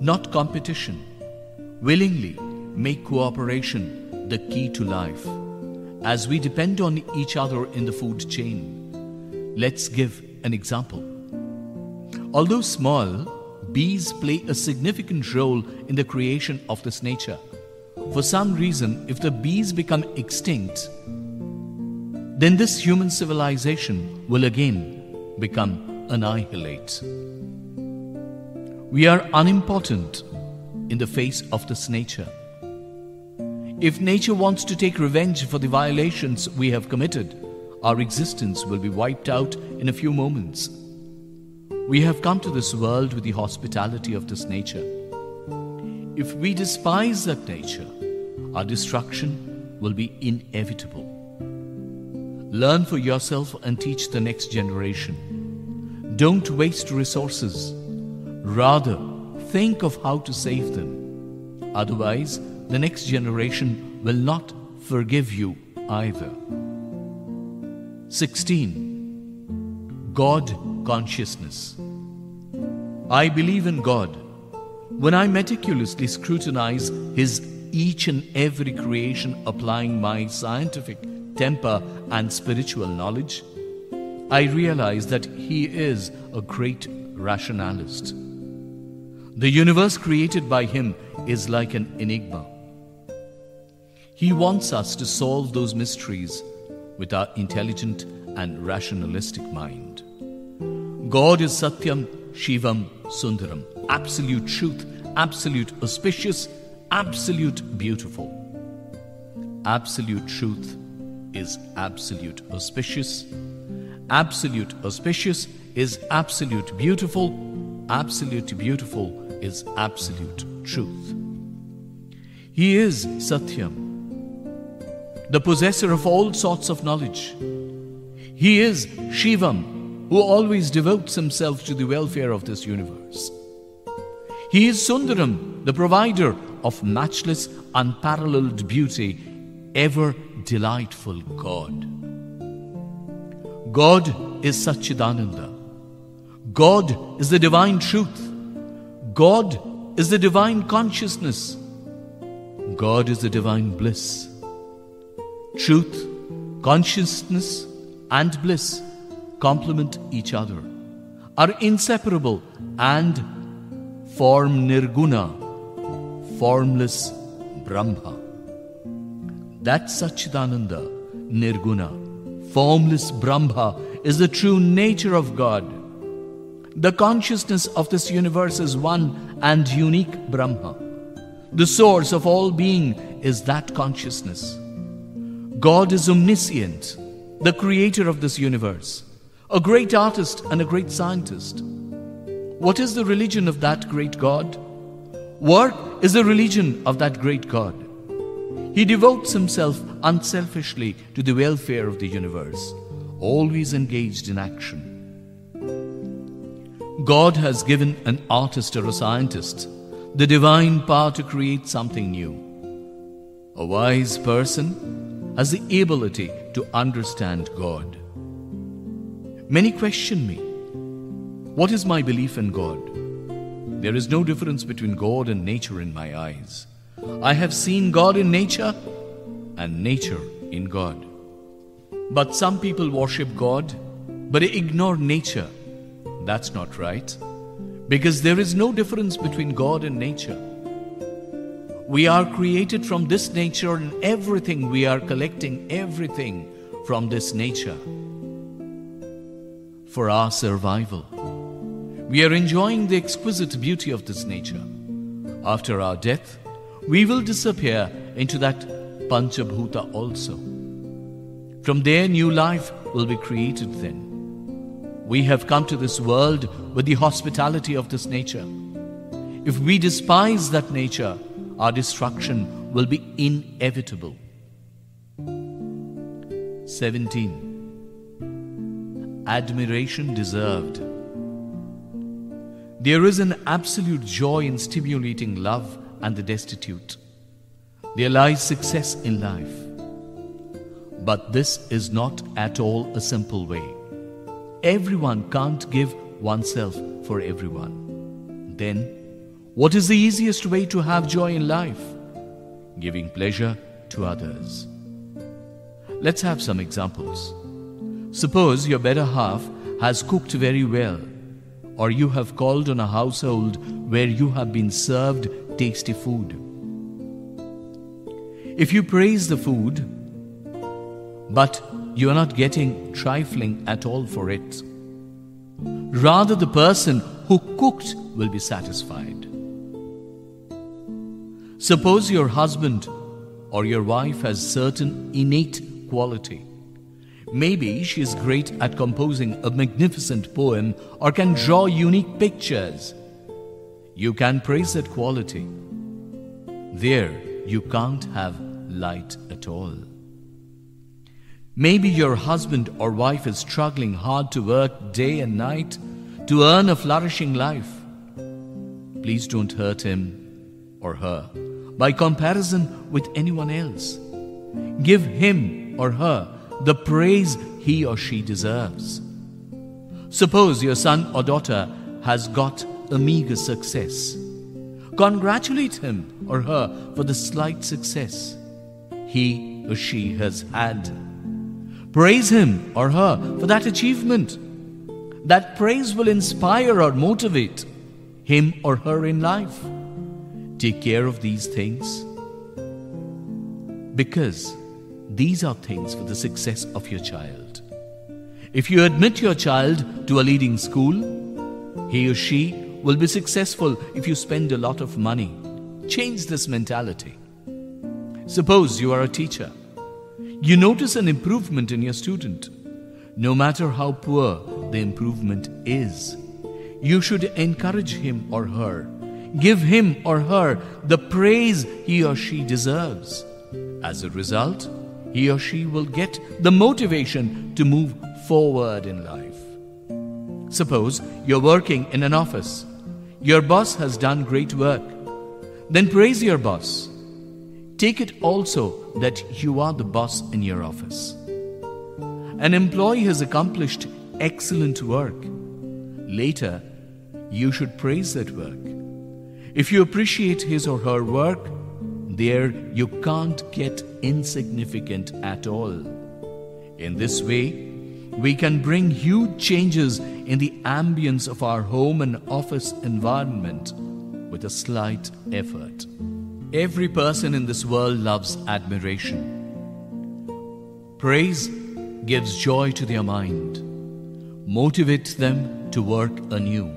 Not competition. Willingly make cooperation the key to life. As we depend on each other in the food chain, let's give an example. Although small, bees play a significant role in the creation of this nature. For some reason, if the bees become extinct, then this human civilization will again become annihilate. We are unimportant in the face of this nature. If nature wants to take revenge for the violations we have committed, our existence will be wiped out in a few moments. We have come to this world with the hospitality of this nature. If we despise that nature, our destruction will be inevitable. Learn for yourself and teach the next generation. Don't waste resources. Rather, think of how to save them. Otherwise, the next generation will not forgive you either. 16. God consciousness. I believe in God. When I meticulously scrutinize His each and every creation, applying my scientific temper and spiritual knowledge, I realize that He is a great rationalist. The universe created by Him is like an enigma. He wants us to solve those mysteries with our intelligent and rationalistic mind. God is Satyam, Shivam, Sundaram, absolute truth, absolute auspicious, absolute beautiful. Absolute truth is absolute auspicious. Absolute auspicious is absolute beautiful. Absolute beautiful is absolute truth. He is Satyam, the possessor of all sorts of knowledge. He is Shivam, who always devotes himself to the welfare of this universe. He is Sundaram, the provider of matchless, unparalleled beauty, ever delightful God. God is Satchidananda. God is the divine truth. God is the divine consciousness. God is the divine bliss. Truth, consciousness, and bliss complement each other, are inseparable, and form Nirguna, formless Brahma. That Satchidananda, Nirguna, formless Brahma is the true nature of God. The consciousness of this universe is one and unique Brahma. The source of all being is that consciousness. God is omniscient, the creator of this universe, a great artist and a great scientist. What is the religion of that great God? Work is the religion of that great God. He devotes himself unselfishly to the welfare of the universe, always engaged in action. God has given an artist or a scientist the divine power to create something new. A wise person has the ability to understand God. Many question me, what is my belief in God? There is no difference between God and nature in my eyes. I have seen God in nature and nature in God. But some people worship God, but they ignore nature. That's not right, because there is no difference between God and nature. We are created from this nature, and everything we are collecting, everything from this nature. For our survival, we are enjoying the exquisite beauty of this nature. After our death, we will disappear into that Panchabhuta also. From there, new life will be created then. We have come to this world with the hospitality of this nature. If we despise that nature, our destruction will be inevitable. 17. Admiration deserved. There is an absolute joy in stimulating love and the destitute. There lies success in life. But this is not at all a simple way. Everyone can't give oneself for everyone. Then, what is the easiest way to have joy in life? Giving pleasure to others. Let's have some examples. Suppose your better half has cooked very well, or you have called on a household where you have been served tasty food. If you praise the food, but you are not getting trifling at all for it, rather the person who cooked will be satisfied. Suppose your husband or your wife has certain innate quality. Maybe she is great at composing a magnificent poem or can draw unique pictures. You can praise that quality. There, you can't have light at all. Maybe your husband or wife is struggling hard to work day and night to earn a flourishing life. Please don't hurt him or her by comparison with anyone else. Give him or her the praise he or she deserves. Suppose your son or daughter has got a meager success. Congratulate him or her for the slight success he or she has had. Praise him or her for that achievement. That praise will inspire or motivate him or her in life. Take care of these things, because these are things for the success of your child. If you admit your child to a leading school, he or she will be successful if you spend a lot of money. Change this mentality. Suppose you are a teacher. You notice an improvement in your student. No matter how poor the improvement is, you should encourage him or her. Give him or her the praise he or she deserves. As a result, he or she will get the motivation to move forward in life. Suppose you're working in an office. Your boss has done great work. Then praise your boss. Take it also that you are the boss in your office. An employee has accomplished excellent work. Later, you should praise that work. If you appreciate his or her work, there you can't get insignificant at all. In this way, we can bring huge changes in the ambience of our home and office environment with a slight effort. Every person in this world loves admiration. Praise gives joy to their mind, motivates them to work anew.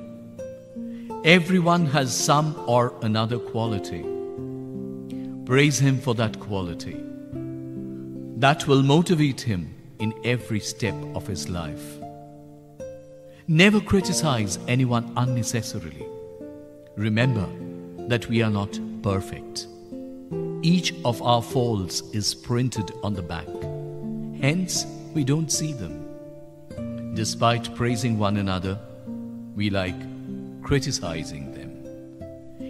Everyone has some or another quality. Praise him for that quality. That will motivate him in every step of his life. Never criticize anyone unnecessarily. Remember that we are not perfect. Each of our faults is printed on the back. Hence, we don't see them. Despite praising one another, we like criticizing them.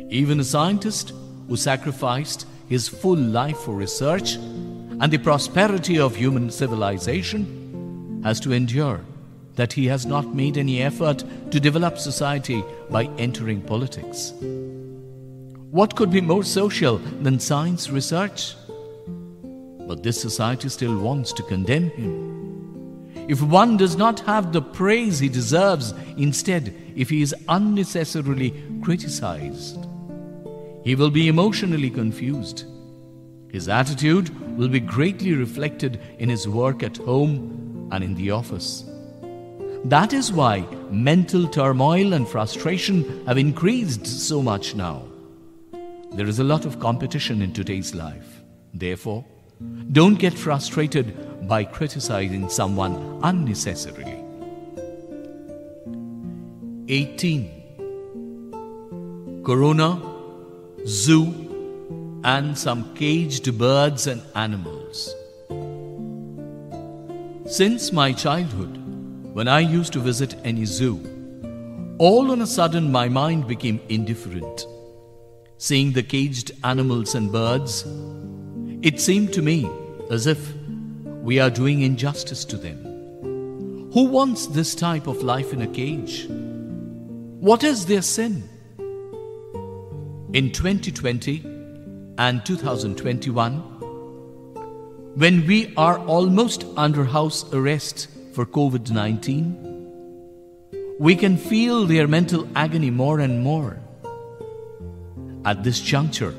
Even a scientist who sacrificed his full life for research and the prosperity of human civilization has to endure that he has not made any effort to develop society by entering politics. What could be more social than science research? But this society still wants to condemn him. If one does not have the praise he deserves, instead, if he is unnecessarily criticized, he will be emotionally confused. His attitude will be greatly reflected in his work at home and in the office. That is why mental turmoil and frustration have increased so much now. There is a lot of competition in today's life. Therefore, don't get frustrated by criticizing someone unnecessarily. 18. Corona, zoo, and some caged birds and animals. Since my childhood, when I used to visit any zoo, All on a sudden, my mind became indifferent. Seeing the caged animals and birds, it seemed to me as if we are doing injustice to them. Who wants this type of life in a cage? What is their sin? In 2020 and 2021, when we are almost under house arrest for COVID-19, we can feel their mental agony more and more. At this juncture,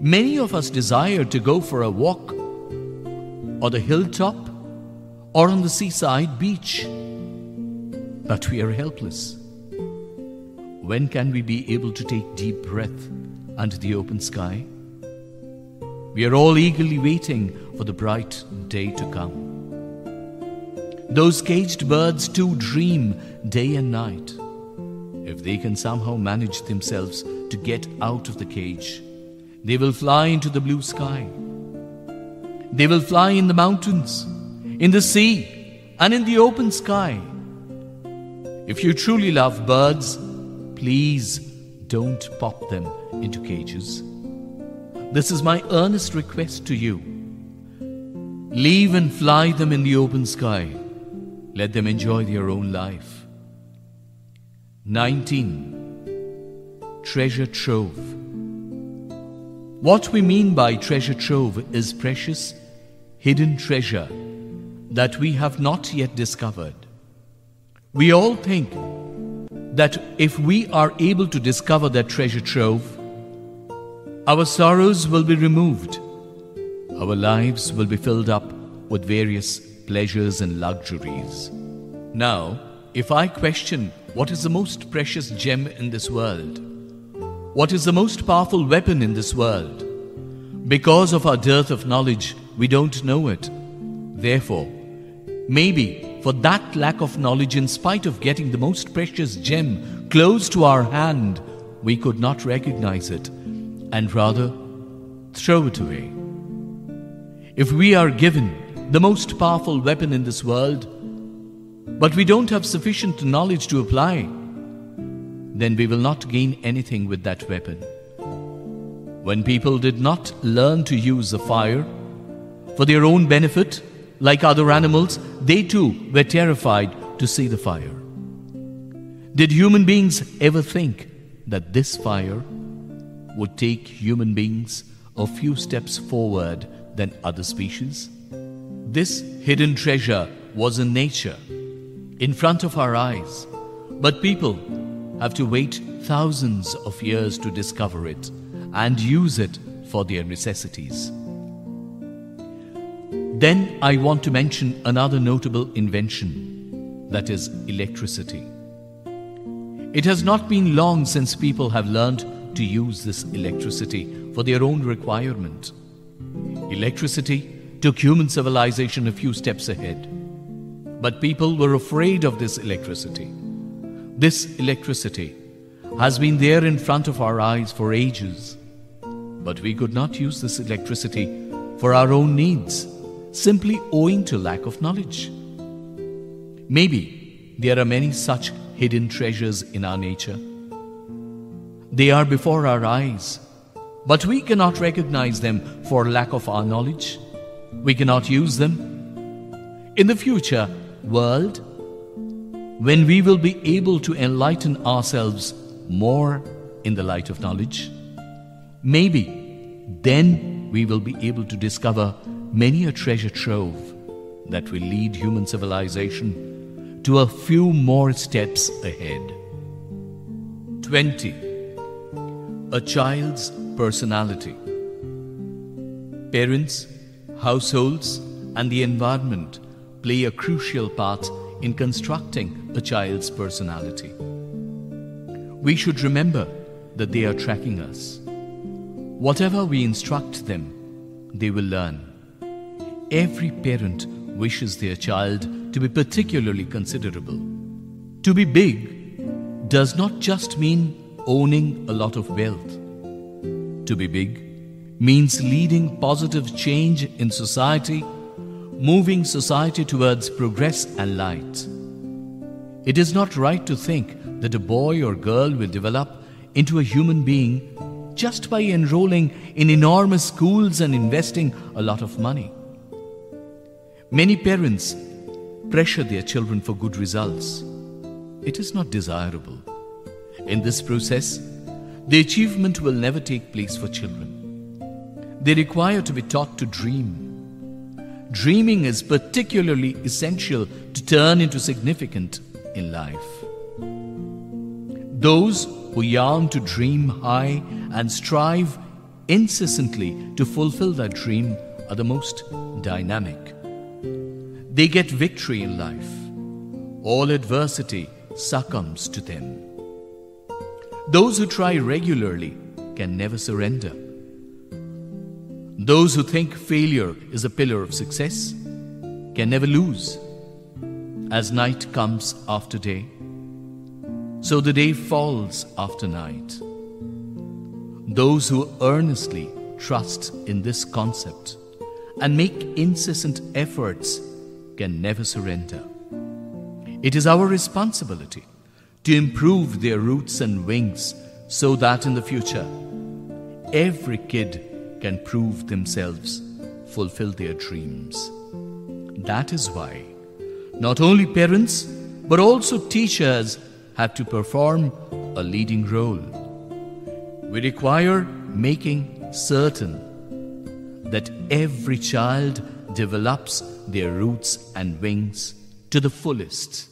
many of us desire to go for a walk on the hilltop or on the seaside beach, but we are helpless. When can we be able to take deep breath under the open sky? We are all eagerly waiting for the bright day to come. Those caged birds too dream day and night. If they can somehow manage themselves to get out of the cage, they will fly into the blue sky. They will fly in the mountains, in the sea, and in the open sky. If you truly love birds, please don't pop them into cages. This is my earnest request to you. Leave and fly them in the open sky. Let them enjoy their own life. 19. Treasure trove. What we mean by treasure trove is precious, hidden treasure that we have not yet discovered. We all think that if we are able to discover that treasure trove, our sorrows will be removed. Our lives will be filled up with various pleasures and luxuries. Now, if I question what is the most precious gem in this world, what is the most powerful weapon in this world, because of our dearth of knowledge, we don't know it. Therefore, maybe for that lack of knowledge, in spite of getting the most precious gem close to our hand, we could not recognize it and rather throw it away. If we are given the most powerful weapon in this world, but we don't have sufficient knowledge to apply, then we will not gain anything with that weapon. When people did not learn to use the fire for their own benefit, like other animals, they too were terrified to see the fire. Did human beings ever think that this fire would take human beings a few steps forward than other species? This hidden treasure was in nature, in front of our eyes, but people have to wait thousands of years to discover it and use it for their necessities. Then I want to mention another notable invention, that is electricity. It has not been long since people have learned to use this electricity for their own requirement. Electricity took human civilization a few steps ahead. But people were afraid of this electricity. This electricity has been there in front of our eyes for ages. But we could not use this electricity for our own needs, simply owing to lack of knowledge. Maybe there are many such hidden treasures in our nature. They are before our eyes, but we cannot recognize them for lack of our knowledge. We cannot use them. In the future world, when we will be able to enlighten ourselves more in the light of knowledge, maybe then we will be able to discover many a treasure trove that will lead human civilization to a few more steps ahead. 20. A child's personality. Parents, households, and the environment play a crucial part in constructing a child's personality. We should remember that they are tracking us. Whatever we instruct them, they will learn. Every parent wishes their child to be particularly considerable. To be big does not just mean owning a lot of wealth. To be big means leading positive change in society, moving society towards progress and light. It is not right to think that a boy or girl will develop into a human being just by enrolling in enormous schools and investing a lot of money. Many parents pressure their children for good results. It is not desirable. In this process, the achievement will never take place for children. They require to be taught to dream. Dreaming is particularly essential to turn into significant in life. Those who yearn to dream high and strive incessantly to fulfill that dream are the most dynamic. They get victory in life. All adversity succumbs to them. Those who try regularly can never surrender. Those who think failure is a pillar of success can never lose. As night comes after day, so the day falls after night. Those who earnestly trust in this concept and make incessant efforts can never surrender. It is our responsibility to improve their roots and wings so that in the future, every kid can prove themselves, fulfill their dreams. That is why not only parents but also teachers have to perform a leading role. We require making certain that every child develops their roots and wings to the fullest.